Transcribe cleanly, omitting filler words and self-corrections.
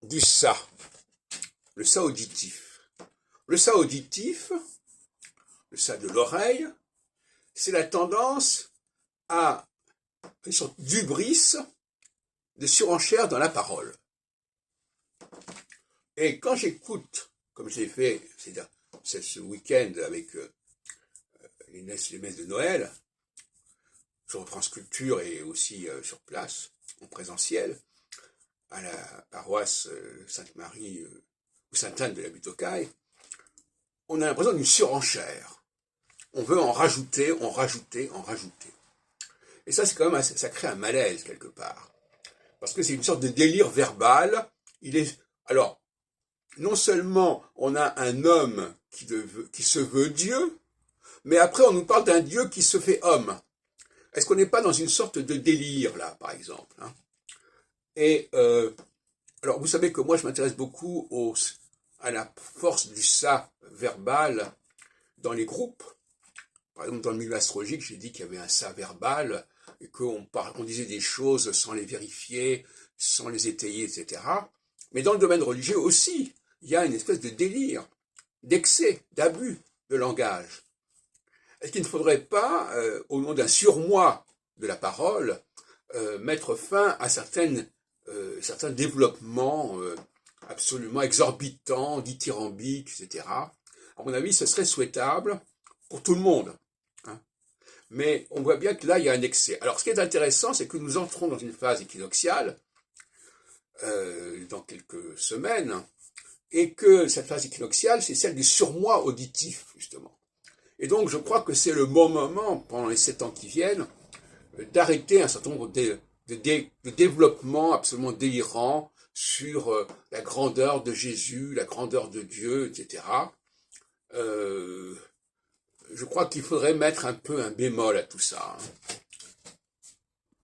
du ça, le ça auditif. Le ça auditif, le ça de l'oreille, c'est la tendance à une sorte d'hubris, de surenchère dans la parole. Et quand j'écoute, comme j'ai fait ce week-end avec les messes de Noël, je reprends Sculpture et aussi sur place, en présentiel, à la paroisse Sainte-Marie ou Sainte-Anne de la Butte aux Cailles, on a l'impression d'une surenchère. On veut en rajouter, en rajouter, en rajouter. Et ça, c'est quand même, ça crée un malaise quelque part. Parce que c'est une sorte de délire verbal. Alors, non seulement on a un homme qui se veut Dieu, mais après on nous parle d'un Dieu qui se fait homme. Est-ce qu'on n'est pas dans une sorte de délire, là, par exemple, hein? Et alors, vous savez que moi, je m'intéresse beaucoup à la force du ça verbal dans les groupes. Par exemple, dans le milieu astrologique, j'ai dit qu'il y avait un ça verbal et qu'on disait des choses sans les vérifier, sans les étayer, etc. Mais dans le domaine religieux aussi, il y a une espèce de délire, d'excès, d'abus de langage. Est-ce qu'il ne faudrait pas, au nom d'un surmoi de la parole, mettre fin à certains développements absolument exorbitants, dithyrambiques, etc. À mon avis, ce serait souhaitable pour tout le monde, hein. Mais on voit bien que là, il y a un excès. Alors, ce qui est intéressant, c'est que nous entrons dans une phase équinoxiale dans quelques semaines, et que cette phase équinoxiale, c'est celle du surmoi auditif, justement. Et donc, je crois que c'est le bon moment, pendant les 7 ans qui viennent, d'arrêter un certain nombre de développements absolument délirants sur la grandeur de Jésus, la grandeur de Dieu, etc. Je crois qu'il faudrait mettre un peu un bémol à tout ça, hein.